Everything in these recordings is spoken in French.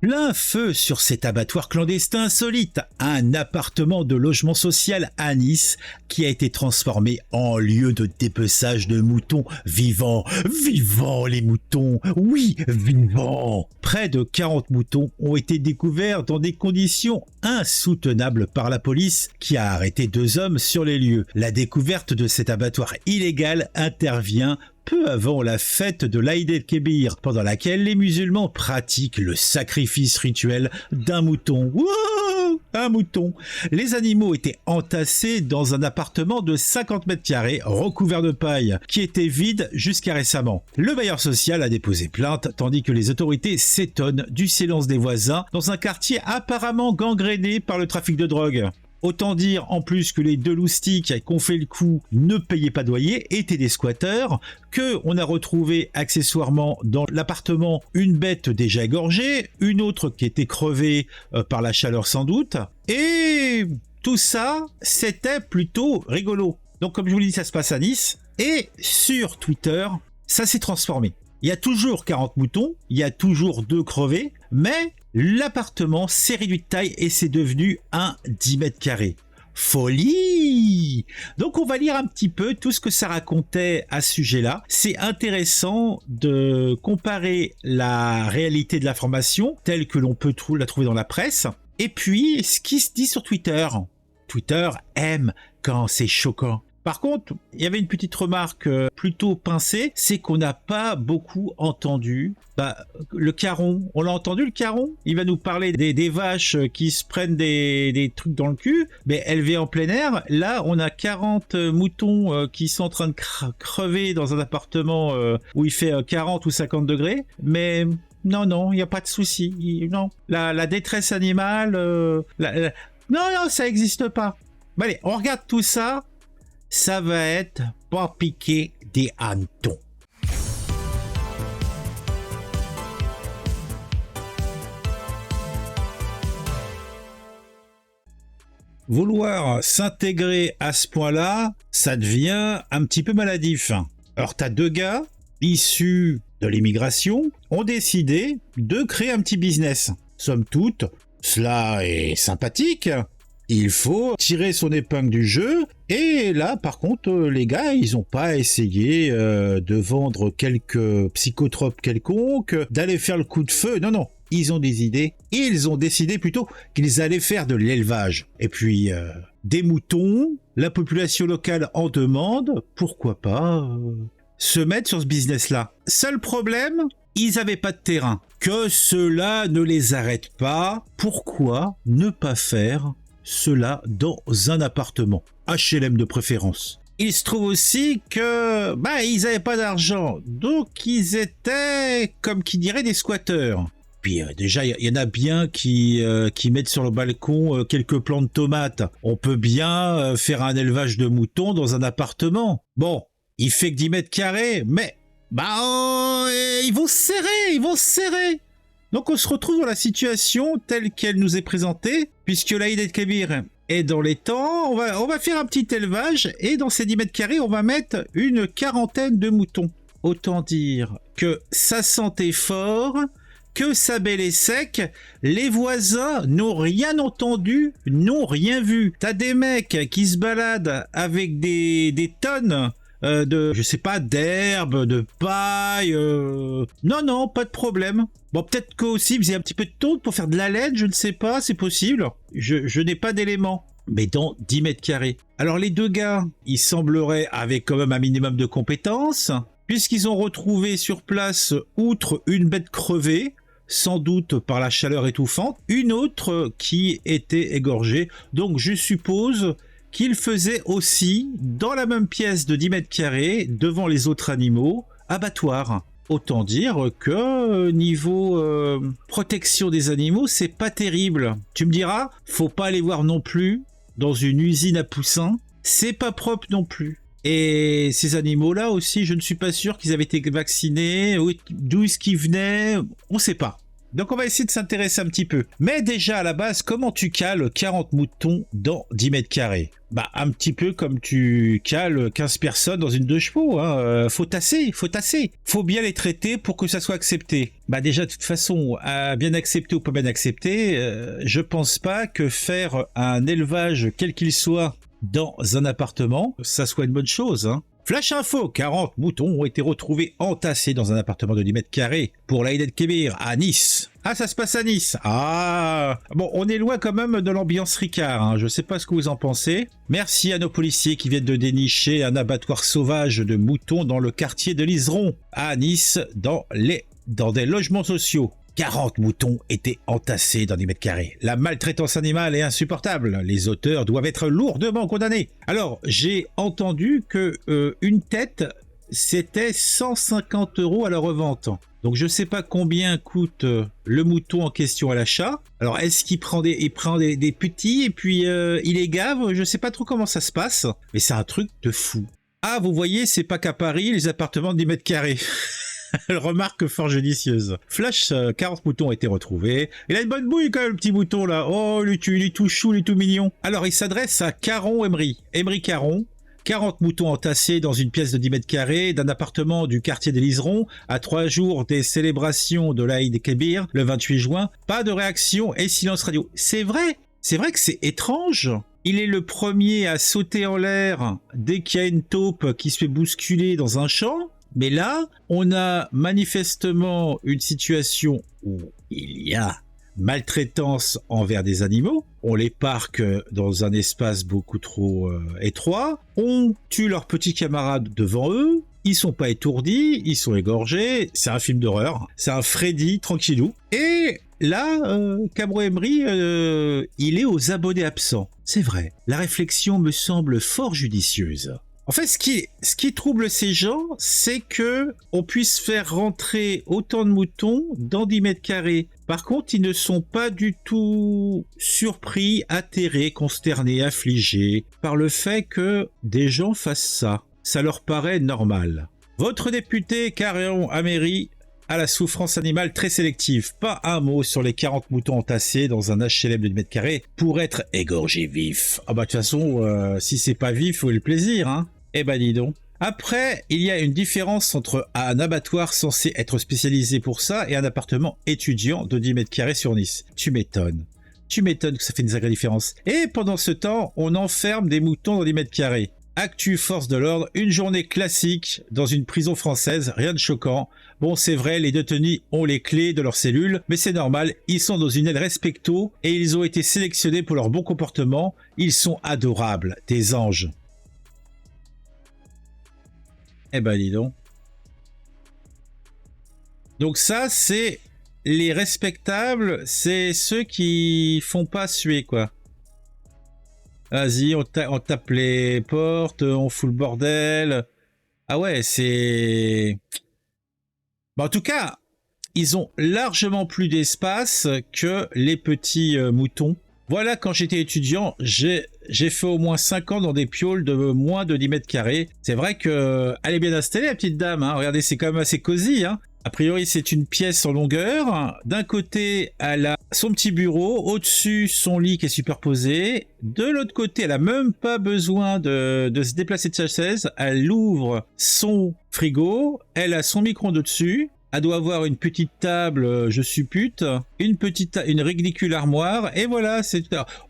Plein feu sur cet abattoir clandestin insolite, un appartement de logement social à Nice qui a été transformé en lieu de dépeçage de moutons vivants. Vivants les moutons, oui, vivants. Près de 40 moutons ont été découverts dans des conditions insoutenables par la police qui a arrêté 2 hommes sur les lieux. La découverte de cet abattoir illégal intervient peu avant la fête de l'Aïd el-Kébir, pendant laquelle les musulmans pratiquent le sacrifice rituel d'un mouton. Wouh, un mouton. Les animaux étaient entassés dans un appartement de 50 mètres carrés recouvert de paille, qui était vide jusqu'à récemment. Le bailleur social a déposé plainte, tandis que les autorités s'étonnent du silence des voisins dans un quartier apparemment gangréné par le trafic de drogue. Autant dire en plus que les 2 loustiques qui ont fait le coup ne payaient pas de loyer, étaient des squatteurs, qu'on a retrouvé accessoirement dans l'appartement une bête déjà égorgée, une autre qui était crevée par la chaleur sans doute, et tout ça, c'était plutôt rigolo. Donc comme je vous l'ai dit, ça se passe à Nice, et sur Twitter, ça s'est transformé. Il y a toujours 40 moutons, il y a toujours 2 crevés, mais l'appartement s'est réduit de taille et c'est devenu un 10 mètres carrés. Folie! Donc on va lire un petit peu tout ce que ça racontait à ce sujet-là. C'est intéressant de comparer la réalité de l'information telle que l'on peut la trouver dans la presse et puis ce qui se dit sur Twitter. Twitter aime quand c'est choquant. Par contre, il y avait une petite remarque plutôt pincée, c'est qu'on n'a pas beaucoup entendu le caron. On l'a entendu le caron? Il va nous parler des vaches qui se prennent des trucs dans le cul, mais élevées en plein air. Là, on a 40 moutons qui sont en train de crever dans un appartement où il fait 40 ou 50 degrés, mais... Non, il n'y a pas de souci. Non, la détresse animale... Non, ça n'existe pas. Bon, allez, on regarde tout ça. Ça va être pas piquer des hannetons. Vouloir s'intégrer à ce point-là, ça devient un petit peu maladif. Alors t'as 2 gars issus de l'immigration ont décidé de créer un petit business. Somme toute, cela est sympathique. Il faut tirer son épingle du jeu. Et là, par contre, les gars, ils n'ont pas essayé de vendre quelques psychotropes quelconques, d'aller faire le coup de feu. Non. Ils ont des idées. Ils ont décidé plutôt qu'ils allaient faire de l'élevage. Et puis, des moutons, la population locale en demande. Pourquoi pas se mettre sur ce business-là? Seul problème, ils n'avaient pas de terrain. Que cela ne les arrête pas. Pourquoi ne pas faire cela dans un appartement HLM de préférence? Il se trouve aussi que ils n'avaient pas d'argent, donc ils étaient, comme qui dirait, des squatteurs. Puis déjà, il y en a bien qui mettent sur le balcon quelques plants de tomates. On peut bien faire un élevage de moutons dans un appartement. Bon, il fait que 10 mètres carrés, mais ils vont se serrer. Donc on se retrouve dans la situation telle qu'elle nous est présentée, puisque l'Aïd el-Kébir est dans les temps, on va faire un petit élevage, et dans ces 10 mètres carrés, on va mettre une 40aine de moutons. Autant dire que ça sentait fort, que ça bêlait sec, les voisins n'ont rien entendu, n'ont rien vu. T'as des mecs qui se baladent avec des tonnes d'herbe, de paille. Non, pas de problème. Bon, peut-être qu'aussi, ils faisaient un petit peu de tôle pour faire de la laine, je ne sais pas, c'est possible. Je n'ai pas d'éléments. Mais dans 10 mètres carrés. Alors, les 2 gars, ils sembleraient avec quand même un minimum de compétences, puisqu'ils ont retrouvé sur place, outre une bête crevée, sans doute par la chaleur étouffante, une autre qui était égorgée. Donc, je suppose qu'il faisait aussi, dans la même pièce de 10 mètres carrés, devant les autres animaux, abattoir. Autant dire que niveau protection des animaux, c'est pas terrible. Tu me diras, faut pas aller voir non plus dans une usine à poussins, c'est pas propre non plus. Et ces animaux-là aussi, je ne suis pas sûr qu'ils avaient été vaccinés, d'où est-ce qu'ils venaient, on sait pas. Donc on va essayer de s'intéresser un petit peu. Mais déjà à la base, comment tu cales 40 moutons dans 10 mètres carrés? Bah un petit peu comme tu cales 15 personnes dans une 2 chevaux. Hein. Faut tasser. Faut bien les traiter pour que ça soit accepté. Bah déjà de toute façon, à bien accepter ou pas bien accepter, je pense pas que faire un élevage quel qu'il soit dans un appartement, ça soit une bonne chose. Hein. Flash info, 40 moutons ont été retrouvés entassés dans un appartement de 10 mètres carrés pour l'Aïd El-Kébir à Nice. Ah, ça se passe à Nice. Ah, bon, on est loin quand même de l'ambiance Ricard. Hein. Je sais pas ce que vous en pensez. Merci à nos policiers qui viennent de dénicher un abattoir sauvage de moutons dans le quartier de l'Iseron, à Nice, dans des logements sociaux. 40 moutons étaient entassés dans 10 mètres carrés. La maltraitance animale est insupportable. Les auteurs doivent être lourdement condamnés. Alors, j'ai entendu que une tête, c'était 150 € à la revente. Donc, je ne sais pas combien coûte le mouton en question à l'achat. Alors, est-ce qu'il prend des petits et puis il les gave? Je ne sais pas trop comment ça se passe. Mais c'est un truc de fou. Ah, vous voyez, c'est pas qu'à Paris, les appartements de 10 mètres carrés. Remarque fort judicieuse. Flash, 40 moutons ont été retrouvés. Il a une bonne bouille quand même, le petit mouton là. Oh, il est tout chou, il est tout mignon. Alors, il s'adresse à Caron Emery. Emery Caron. 40 moutons entassés dans une pièce de 10 mètres carrés d'un appartement du quartier des Liserons à 3 jours des célébrations de l'Aïd El-Kébir, le 28 juin. Pas de réaction et silence radio. C'est vrai que c'est étrange. Il est le premier à sauter en l'air dès qu'il y a une taupe qui se fait bousculer dans un champ. Mais là, on a manifestement une situation où il y a maltraitance envers des animaux. On les parque dans un espace beaucoup trop étroit. On tue leurs petits camarades devant eux. Ils sont pas étourdis, ils sont égorgés. C'est un film d'horreur. C'est un Freddy tranquillou. Et là, Caron Emery, il est aux abonnés absents. C'est vrai. La réflexion me semble fort judicieuse. En fait, ce qui trouble ces gens, c'est que on puisse faire rentrer autant de moutons dans 10 mètres carrés. Par contre, ils ne sont pas du tout surpris, atterrés, consternés, affligés par le fait que des gens fassent ça. Ça leur paraît normal. Votre député Caron Emery à la souffrance animale très sélective. Pas un mot sur les 40 moutons entassés dans un HLM de 10 mètres carrés pour être égorgés vifs. Ah bah de toute façon, si c'est pas vif, faut le plaisir, hein. Eh ben dis donc. Après, il y a une différence entre un abattoir censé être spécialisé pour ça et un appartement étudiant de 10 mètres carrés sur Nice. Tu m'étonnes que ça fait une sacrée différence. Et pendant ce temps, on enferme des moutons dans 10 mètres carrés. Actu force de l'ordre, une journée classique dans une prison française, rien de choquant. Bon, c'est vrai, les détenus ont les clés de leurs cellules, mais c'est normal, ils sont dans une aile respecto et ils ont été sélectionnés pour leur bon comportement. Ils sont adorables, des anges. Eh ben dis donc. Donc ça, c'est les respectables, c'est ceux qui font pas suer, quoi. Vas-y, on tape les portes, on fout le bordel. Ah ouais, c'est... Bah, en tout cas, ils ont largement plus d'espace que les petits moutons. Voilà, quand j'étais étudiant, j'ai fait au moins 5 ans dans des pioles de moins de 10 mètres carrés. C'est vrai que elle est bien installée, la petite dame. Hein. Regardez, c'est quand même assez cosy. Hein. A priori, c'est une pièce en longueur. D'un côté, elle a son petit bureau. Au-dessus, son lit qui est superposé. De l'autre côté, elle a même pas besoin de se déplacer de sa chaise. Elle ouvre son frigo. Elle a son micro-ondes dessus. Elle doit avoir une petite table, je suppute, une ridicule armoire, et voilà,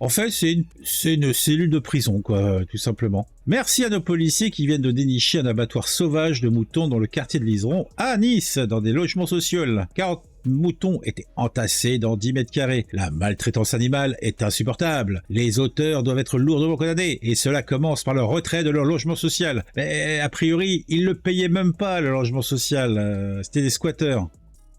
en fait, c'est une cellule de prison, quoi, tout simplement. Merci à nos policiers qui viennent de dénicher un abattoir sauvage de moutons dans le quartier de l'Iseron, à Nice, dans des logements sociaux. 40 moutons étaient entassés dans 10 mètres carrés. La maltraitance animale est insupportable. Les auteurs doivent être lourdement condamnés, et cela commence par le retrait de leur logement social. Mais a priori, ils le payaient même pas, le logement social. C'était des squatteurs.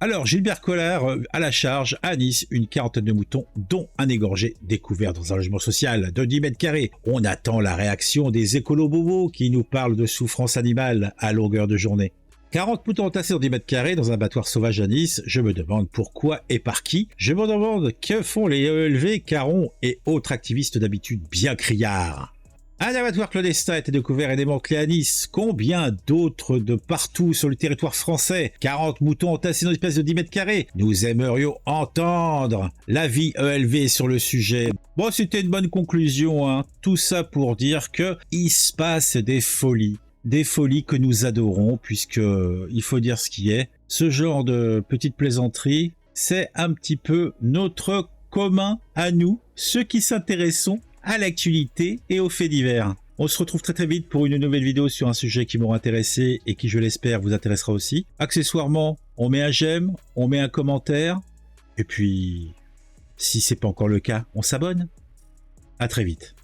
Alors, Gilbert Collard, à la charge, à Nice, une quarantaine de moutons, dont un égorgé découvert dans un logement social de 10 mètres carrés. On attend la réaction des écolos-bobos qui nous parlent de souffrance animale à longueur de journée. 40 moutons entassés dans 10 mètres carrés dans un abattoir sauvage à Nice, je me demande pourquoi et par qui. Je me demande que font les ELV, Caron et autres activistes d'habitude bien criards. Un abattoir clandestin a été découvert et démantelé à Nice. Combien d'autres de partout sur le territoire français? 40 moutons entassés dans une espace de 10 mètres carrés. Nous aimerions entendre l'avis ELV sur le sujet. Bon, c'était une bonne conclusion, hein. Tout ça pour dire que il se passe des folies. Des folies que nous adorons, puisque, il faut dire ce qui est. Ce genre de petite plaisanterie, c'est un petit peu notre commun à nous, ceux qui s'intéressons à l'actualité et aux faits divers. On se retrouve très vite pour une nouvelle vidéo sur un sujet qui m'aura intéressé et qui, je l'espère, vous intéressera aussi. Accessoirement, on met un j'aime, on met un commentaire, et puis, si c'est pas encore le cas, on s'abonne. À très vite.